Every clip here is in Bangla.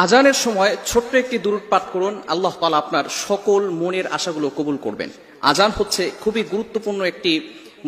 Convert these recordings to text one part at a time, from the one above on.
আজানের সময় ছোট্ট একটি দুরূদ পাঠ করুন, আল্লাহ তাআলা আপনার সকল মনের আশাগুলো কবুল করবেন। আজান হচ্ছে খুবই গুরুত্বপূর্ণ একটি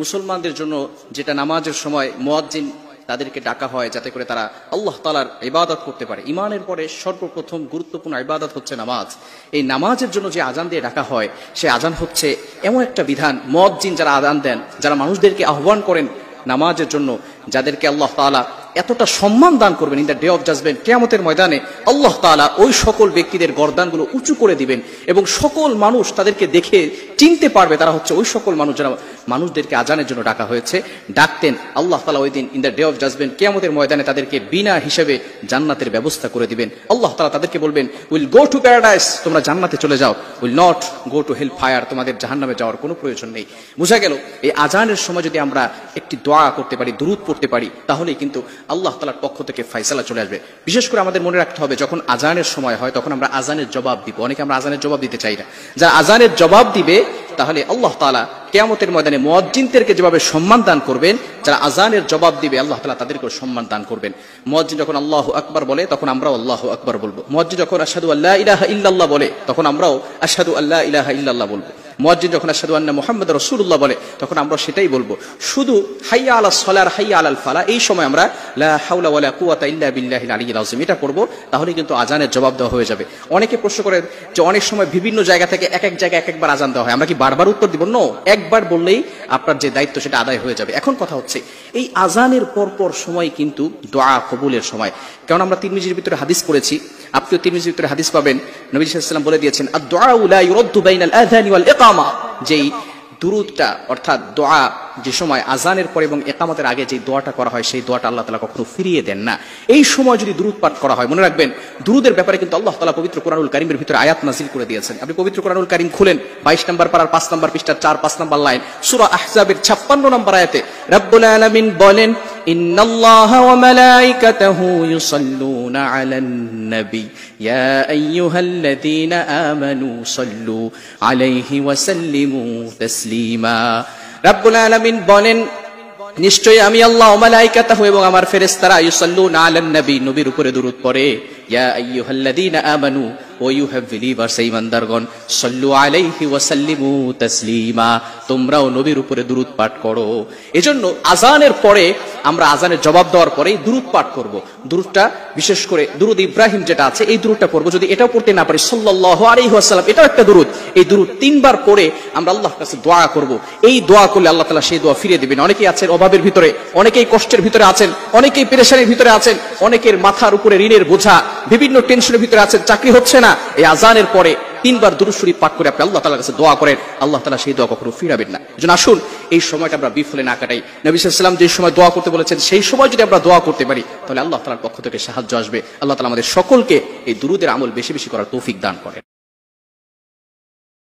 মুসলমানদের জন্য, যেটা নামাজের সময় মুয়াজ্জিন তাদেরকে ডাকা হয় যাতে করে তারা আল্লাহ তাআলার ইবাদত করতে পারে। ঈমানের পরে সর্বপ্রথম গুরুত্বপূর্ণ ইবাদত হচ্ছে নামাজ। এই নামাজের জন্য যে আজান দিয়ে ডাকা হয়, সে আজান হচ্ছে এমন একটা বিধান, মুয়াজ্জিন যারা আজান দেন, যারা মানুষদেরকে আহ্বান করেন নামাজের জন্য, যাদেরকে আল্লাহ তাআলা এতটা সম্মান দান করবেন in the day of judgement, কিয়ামতের ময়দানে আল্লাহ তাআলা ওই সকল ব্যক্তিদের গর্দানগুলো উঁচু করে দিবেন এবং সকল মানুষ তাদেরকে দেখে চিনতে পারবে তারা হচ্ছে ওই সকল মানুষ যারা মানুষদেরকে আজানের জন্য ডাকা হয়েছে। ডাকতেন আল্লাহ তাআলা ওই দিন in the day of judgement, কিয়ামতের ময়দানে তাদেরকে বিনা হিসেবে জান্নাতের ব্যবস্থা করে দিবেন। আল্লাহ তাআলা তাদেরকে বলবেন, উইল গো টু প্যারাডাইস, তোমরা জান্নাতে চলে যাও, will not go to hell fire, তোমাদের জাহান্নামে যাওয়ার কোনো প্রয়োজন নেই। বোঝা গেল এই আজানের সময় যদি আমরা একটি দোয়া করতে পারি, দুরূদ পড়তে পারি, তাহলেই কিন্তু আল্লাহ তাআলার পক্ষ থেকে ফায়সালা চলে আসবে। বিশেষ করে আমাদের মনে রাখতে হবে, যখন আজানের সময় হয় তখন আমরা আজানের জবাব দিব। অনেকে আমরা আজানের জবাব দিতে চাই না। যারা আজানের জবাব দিবে তাহলে আল্লাহ তাআলা কিয়ামতের ময়দানে মুয়াজ্জিনদেরকে যেভাবে সম্মান দান করবেন, যারা আজানের জবাব দিবে আল্লাহ তাআলা তাদেরকেও সম্মান দান করবেন। মুয়াজ্জিন যখন আল্লাহু আকবার বলে তখন আমরাও আল্লাহু আকবার বলবো। মুয়াজ্জিন যখন আশহাদু আল্লা ইলাহা ইল্লাল্লাহ বলে তখন আমরাও আশহাদু আল্লা ইলাহা ইল্লাল্লাহ বলবো। মুয়াজ্জিন যখন আশহাদু আন্না মুহাম্মাদুর রাসূলুল্লাহ বলে তখন আমরা সেটাই বলবো। শুধু হাইয়া আলাস সালাহ হাইয়া আলাল ফালাহ, এই সময় আমরা লা হাওলা ওয়ালা কুওয়াতা ইল্লা বিল্লাহিল আলিয়্যিল আযীম এটা করব, তাহলে কিন্তু আজানের জবাব দেওয়া হয়ে যাবে। অনেকে প্রশ্ন করেন যে অনেক সময় বিভিন্ন জায়গা থেকে এক এক জায়গায় এক একবার আজান দেওয়া হয়, আমরা কি বারবার উত্তর দিব? নো, একবার বললেই আপনার যে দায়িত্ব সেটা আদায় হয়ে যাবে। এখন কথা হচ্ছে এই আজানের পরপর সময় কিন্তু দোয়া কবুলের সময়, কারণ আমরা তিরমিজির ভিতরে হাদিস পড়েছি, আপনিও তিরমিজির ভিতরে হাদিস পাবেন। নবী সাল্লাল্লাহু আলাইহি ওয়াসাল্লাম বলে দিয়েছেন, আদ-দুআউ লা ইউরাদ্দু বাইনাল আযানি ওয়াল ইকামা, যেই দুরূদটা অর্থাৎ দোয়া যে সময় আজানের পরে এবং ইকামতের আগে যে দোয়াটা করা হয়, সেই দোয়াটা আল্লাহ তাআলা কখনো ফিরিয়ে দেন না। এই সময় যদি দুরূদ পাঠ করা হয়, মনে রাখবেন দুরূদের ব্যাপারে কিন্তু আল্লাহ তাআলা পবিত্র কোরআনুল কারীমের ভিতরে আয়াত নাযিল করে দিয়েছেন। আপনি পবিত্র কোরআনুল কারীম খুলেন 22 নম্বর পারার 5 নম্বর পৃষ্ঠার 4-5 নম্বর লাইন, সূরা আহজাবের 56 নম্বর আয়াতে রব্বুল আলামিন বলেন, ইন্নাল্লাহা ওয়া মালাইকাতাহু ইউসাল্লুনা আলান নবী ইয়া আইয়ুহাল্লাযীনা আমানু সাল্লু আলাইহি ওয়া সাল্লিমু তাসলিমা। রব্বুল আলামিন বলেন, নিশ্চয়ই আমি আল্লাহ ওয়া মালাইকাতাহু এবং আমার ফেরেশতারা ইউসাল্লুনা আলান নবী, নবীর উপরে দুরূদ পড়ে। ইয়া আইয়ুহাল্লাযীনা আমানু, ও ইউ হ্যাভ বিলিভার্স, এই ইমানদারগণ, সাল্লু আলাইহি ওয়া সাল্লিমু তাসলিমা, তোমরাও নবীর উপরে দুরূদ পাঠ করো। এজন্য আজানের পরে আমরা আজানের জবাব দেওয়ার পরেই দুরূদ পাঠ করব। দুরূদটা বিশেষ করে দুরূদ ইব্রাহিম যেটা আছে এই দুরূদটা পড়বো। যদি এটাও পড়তে না পারি, সাল্লাল্লাহু আলাইহি ওয়াসাল্লাম, এটাও একটা দুরূদ। এই দুরূদ 3 বার পড়ে আমরা আল্লাহর কাছে দোয়া করব। এই দোয়া করলে আল্লাহ তাআলা সেই দোয়া ফিরিয়ে দিবেন। অনেকেই আছেন অভাবের ভিতরে, অনেকেই কষ্টের ভিতরে আছেন, অনেকেই পেরেশানির ভিতরে আছেন, অনেকের মাথার উপরে ঋণের বোঝা, বিভিন্ন টেনশনের ভিতরে আছেন, চাকরি হচ্ছে না। এই আজানের পরে 3 বার দুরূদ শরীফ পাঠ করে আপনি আল্লাহ তাআলার কাছে দোয়া করেন, আল্লাহ তাআলা সেই দোয়া কখনো ফিরাবেন না। এজন্য আসুন এই সময়টা আমরা বিফলে না কাটাই। নবী সাল্লাল্লাহু আলাইহি ওয়াসাল্লাম যে সময় দোয়া করতে বলেছেন সেই সময় যদি আমরা দোয়া করতে পারি, তাহলে আল্লাহ তাআলার পক্ষ থেকে সাহায্য আসবে। আল্লাহ তাআলা আমাদের সকলকে এই দুরূদের আমল বেশি বেশি করার তৌফিক দান করেন।